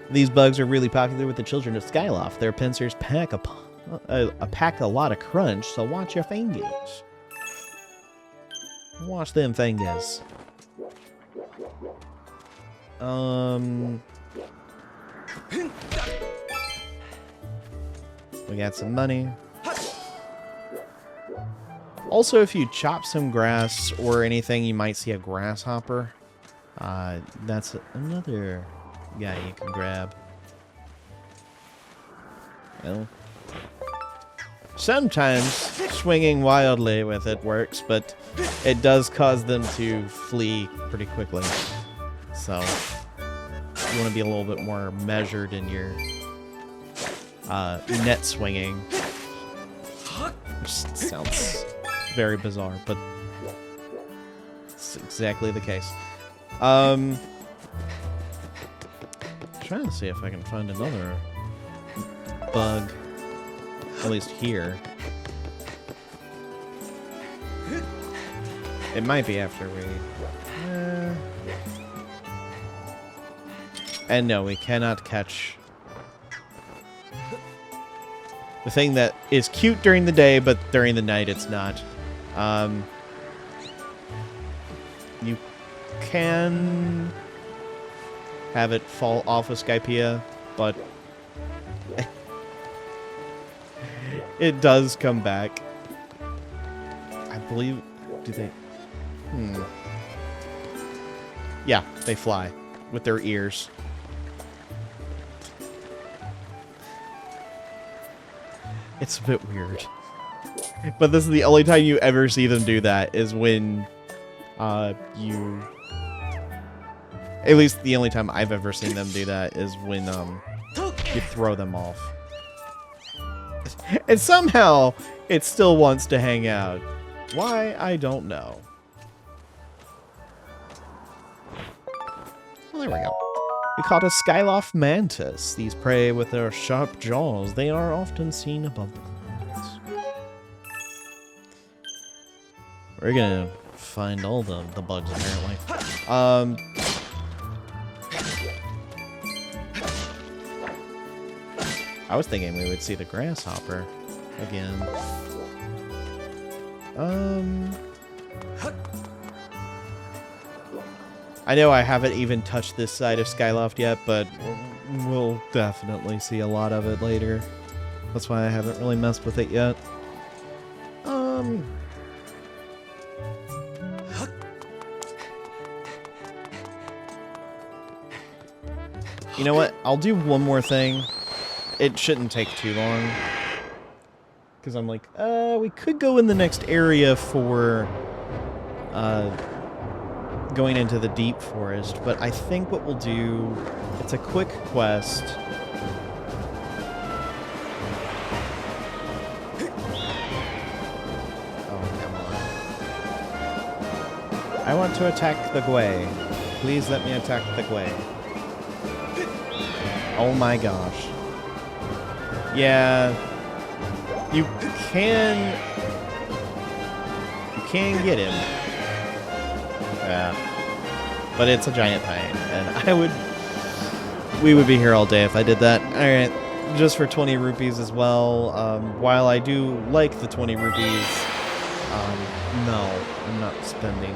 These bugs are really popular with the children of Skyloft. Their pincers pack a lot of crunch, so watch your fingers. Watch them fingers. We got some money. Also, if you chop some grass or anything, you might see a grasshopper. That's another guy you can grab. Well, sometimes swinging wildly with it works, but it does cause them to flee pretty quickly. So you want to be a little bit more measured in your net swinging. Which sounds very bizarre, but it's exactly the case. Trying to see if I can find another bug, at least here. It might be after we... And no, we cannot catch the thing that is cute during the day, but during the night it's not. You can have it fall off of Skypiea, but it does come back. I believe... Do they... Yeah, they fly with their ears. It's a bit weird. But this is the only time you ever see them do that, is when you... At least the only time I've ever seen them do that is when you throw them off. And somehow, it still wants to hang out. Why? I don't know. Well, there we go. We caught a Skyloft mantis. These prey with their sharp jaws. They are often seen above the clouds. We're gonna find all the bugs, apparently. I was thinking we would see the grasshopper again. I know I haven't even touched this side of Skyloft yet, but we'll definitely see a lot of it later. That's why I haven't really messed with it yet. You know what? I'll do one more thing. It shouldn't take too long. Because I'm like, we could go in the next area for going into the deep forest, but I think what we'll do, it's a quick quest. Oh, come on. I want to attack the Gwei. Please let me attack the Gwei. Oh my gosh. Yeah. You can get him. Yeah. But it's a giant pain, and we would be here all day if I did that. Alright, just for 20 rupees as well. While I do like the 20 rupees, no, I'm not spending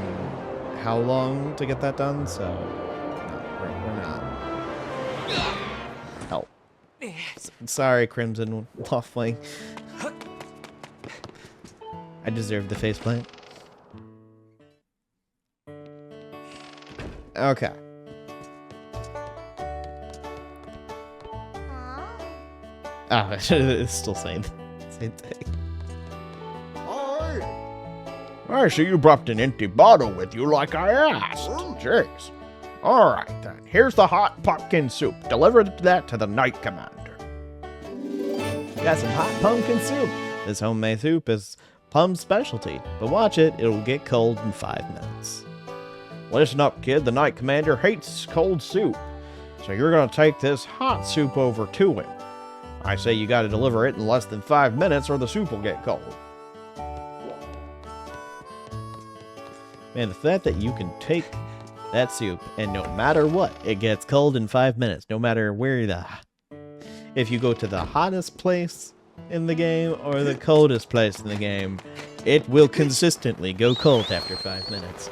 how long to get that done, so no, we're not. Help. Sorry, Crimson Waffling. I deserve the faceplant. Okay. Ah, it's still saying the same thing. I see you brought an empty bottle with you like I asked. Jeez. Alright then, here's the hot pumpkin soup. Deliver that to the Knight Commander. Got some hot pumpkin soup. This homemade soup is Pum's specialty, but watch it, it'll get cold in 5 minutes. Listen up, kid, the Knight Commander hates cold soup. So you're gonna take this hot soup over to him. I say you gotta deliver it in less than 5 minutes or the soup will get cold. Man, the fact that you can take that soup and no matter what, it gets cold in 5 minutes, no matter where if you go to the hottest place in the game or the coldest place in the game, it will consistently go cold after 5 minutes.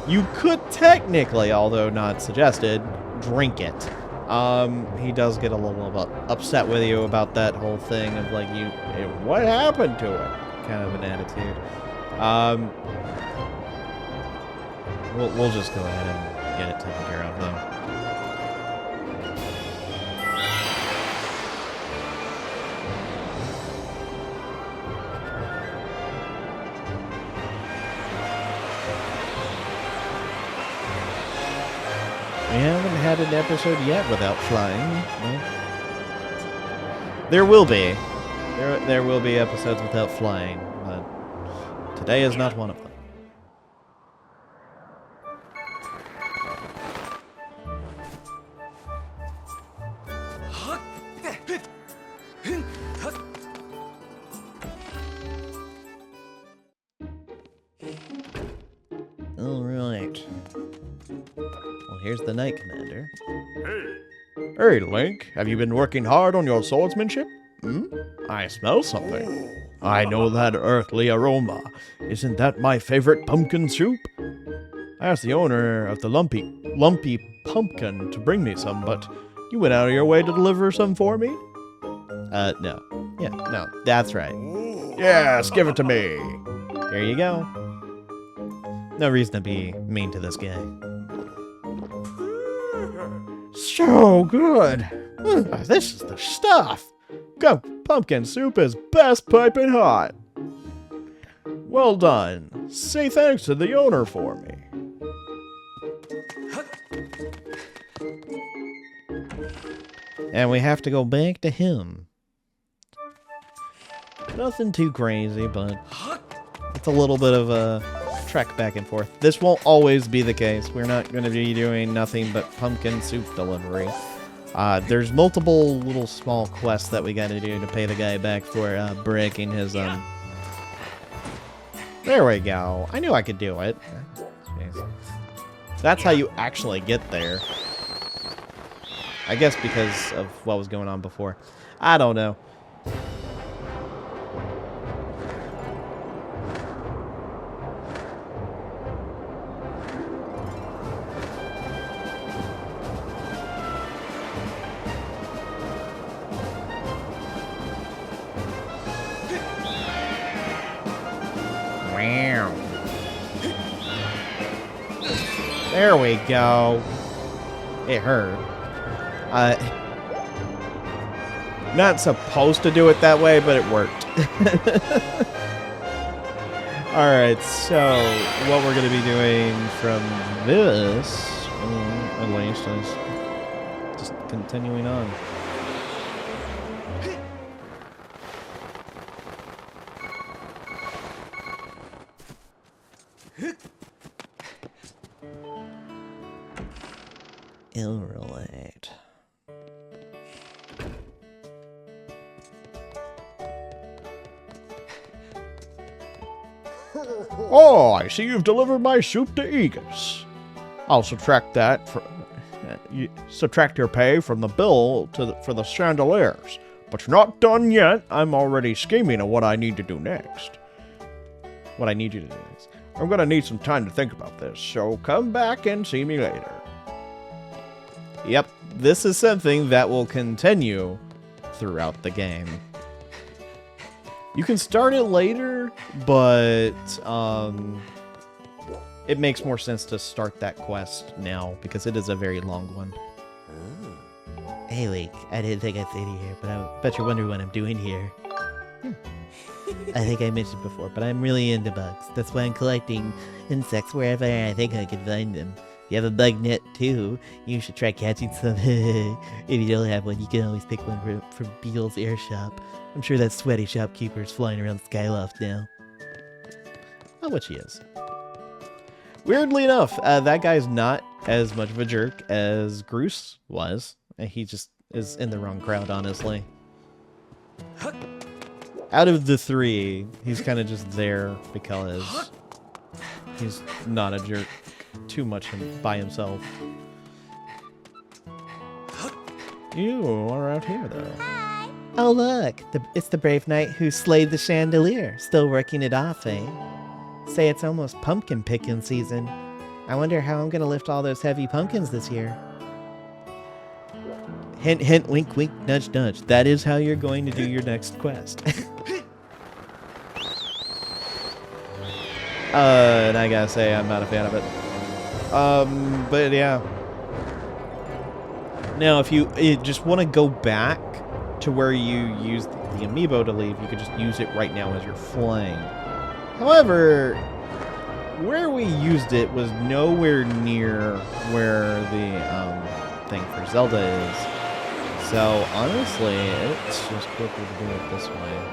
You could technically, although not suggested, drink it. He does get a little upset with you about that whole thing of like, what happened to it? Kind of an attitude. We'll just go ahead and get it taken care of though. We haven't had an episode yet without flying. No. There will be. There will be episodes without flying, but today is not one of them. All right. Well, here's the Knight Commander. Hey, Link, have you been working hard on your swordsmanship? I smell something. I know that earthly aroma. Isn't that my favorite pumpkin soup? I asked the owner of the lumpy pumpkin to bring me some, but you went out of your way to deliver some for me? No. Yeah, no, that's right. Yes, give it to me. Here you go. No reason to be mean to this guy. So good. This is the stuff. Pumpkin soup is best piping hot. Well done. Say thanks to the owner for me. And we have to go back to him. Nothing too crazy, but it's a little bit of a trek back and forth. This won't always be the case. We're not going to be doing nothing but pumpkin soup delivery. There's multiple little small quests that we got to do to pay the guy back for breaking his There we go. I knew I could do it. Jeez. That's how you actually get there. I guess because of what was going on before. I don't know. There we go. It hurt. Not supposed to do it that way, but it worked. Alright, so what we're going to be doing from this, at least, is just continuing on. Alright. Oh, I see you've delivered my soup to Aegis. I'll subtract that subtract your pay from the bill for the chandeliers. But you're not done yet. I'm already scheming on what I need to do next. What I need you to do next. I'm gonna need some time to think about this, so come back and see me later. Yep, this is something that will continue throughout the game. You can start it later, but it makes more sense to start that quest now because it is a very long one. Hey, Link, I didn't think I'd say you here, but I bet you're wondering what I'm doing here. I think I mentioned before, but I'm really into bugs. That's why I'm collecting insects wherever I think I can find them. If you have a bug net too, you should try catching some. If you don't have one, you can always pick one from Beetle's Air Shop. I'm sure that sweaty shopkeeper's flying around Skyloft now. Oh, what she is. Weirdly enough, that guy's not as much of a jerk as Groose was. He just is in the wrong crowd, honestly. Out of the three, he's kind of just there because he's not a jerk too much by himself. You are out here, though. Oh, look. It's the brave knight who slayed the chandelier. Still working it off, eh? Say it's almost pumpkin picking season. I wonder how I'm going to lift all those heavy pumpkins this year. Hint, hint, wink, wink, nudge, nudge. That is how you're going to do your next quest. And I gotta say, I'm not a fan of it. But yeah. Now, if you just want to go back to where you used the amiibo to leave, you could just use it right now as you're flying. However, where we used it was nowhere near where the thing for Zelda is. So, honestly, it's just quicker to do it this way.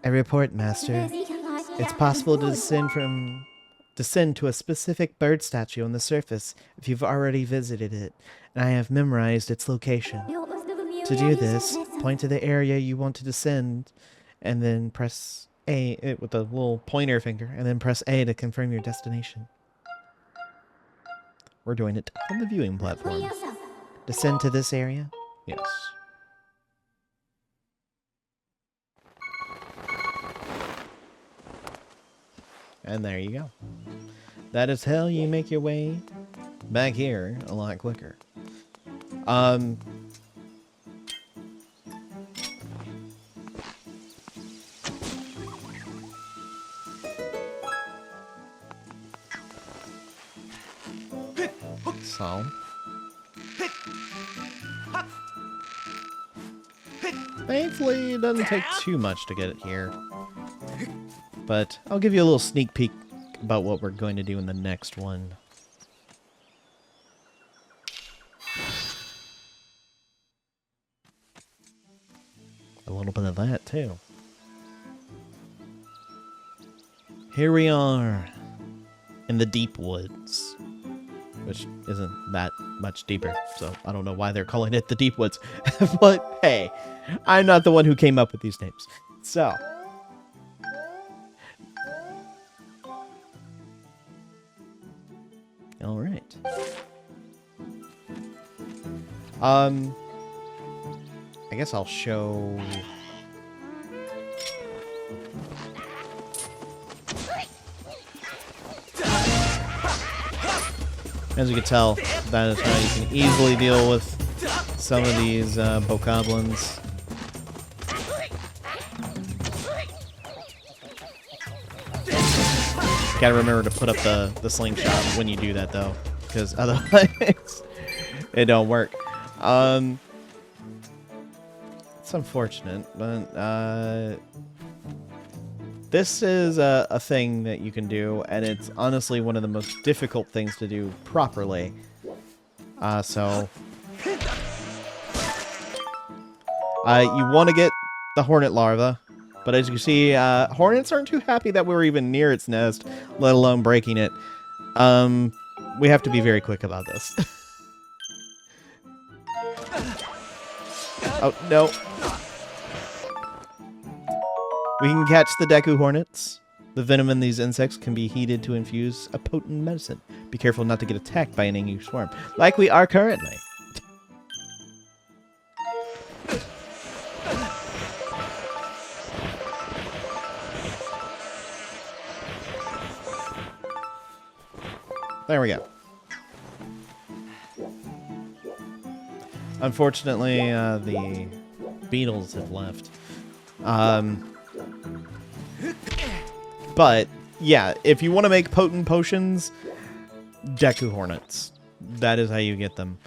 I report, Master. It's possible to descend to a specific bird statue on the surface if you've already visited it, and I have memorized its location. To do this, point to the area you want to descend, and then press A with the little pointer finger, and then press A to confirm your destination. We're doing it from the viewing platform. Descend to this area. Yes. And there you go. That is how you make your way back here a lot quicker. So thankfully, it doesn't take too much to get it here. But I'll give you a little sneak peek about what we're going to do in the next one. A little bit of that, too. Here we are in the deep woods, which isn't that much deeper, so I don't know why they're calling it the deep woods. But hey, I'm not the one who came up with these names. So, all right. I guess I'll show. As you can tell, that is how you can easily deal with some of these Bokoblins. Gotta remember to put up the slingshot when you do that, though, because otherwise it don't work. It's unfortunate, but this is a thing that you can do, and it's honestly one of the most difficult things to do properly. So you want to get the hornet larva, but as you can see, hornets aren't too happy that we're even near its nest, let alone breaking it. We have to be very quick about this. Oh, no. We can catch the Deku hornets. The venom in these insects can be heated to infuse a potent medicine. Be careful not to get attacked by an angry swarm, like we are currently. There we go. Unfortunately, the beetles have left. But, yeah, if you want to make potent potions, Deku Hornets. That is how you get them.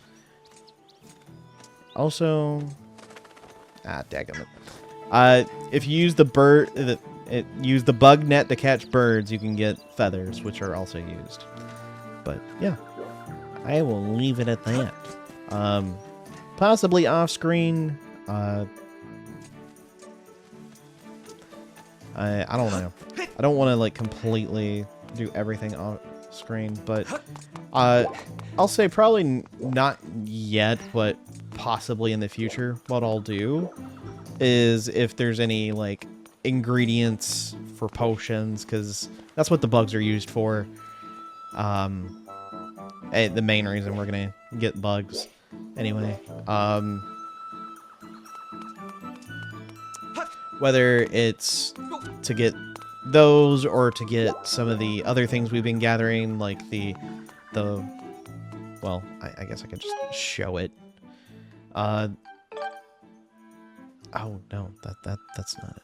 Also, daggum it. If you use the use the bug net to catch birds, you can get feathers, which are also used. But, yeah, I will leave it at that. Possibly off-screen. I don't know. I don't want to like completely do everything off screen, but I'll say probably not yet, but possibly in the future. What I'll do is if there's any like ingredients for potions, because that's what the bugs are used for. The main reason we're gonna get bugs anyway. Whether it's to get those or to get some of the other things we've been gathering, like well, I guess I could just show it. Oh no, that's not it.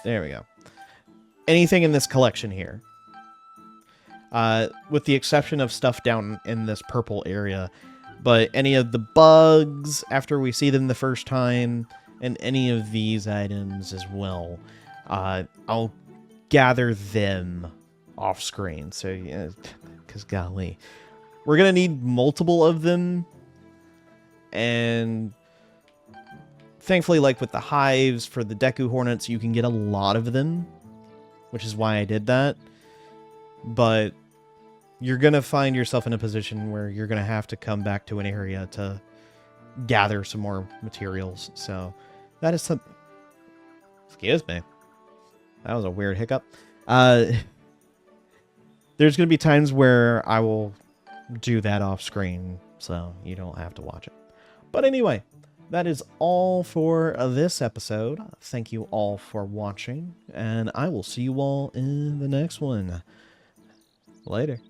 There we go. Anything in this collection here. With the exception of stuff down in this purple area, but any of the bugs after we see them the first time, and any of these items as well, I'll gather them off screen. So, yeah, because golly, we're gonna need multiple of them, and thankfully, like with the hives for the Deku Hornets, you can get a lot of them, which is why I did that. But you're gonna find yourself in a position where you're gonna have to come back to an area to gather some more materials. So that is Excuse me. That was a weird hiccup. There's going to be times where I will do that off screen, so you don't have to watch it. But anyway, that is all for this episode. Thank you all for watching, and I will see you all in the next one. Later.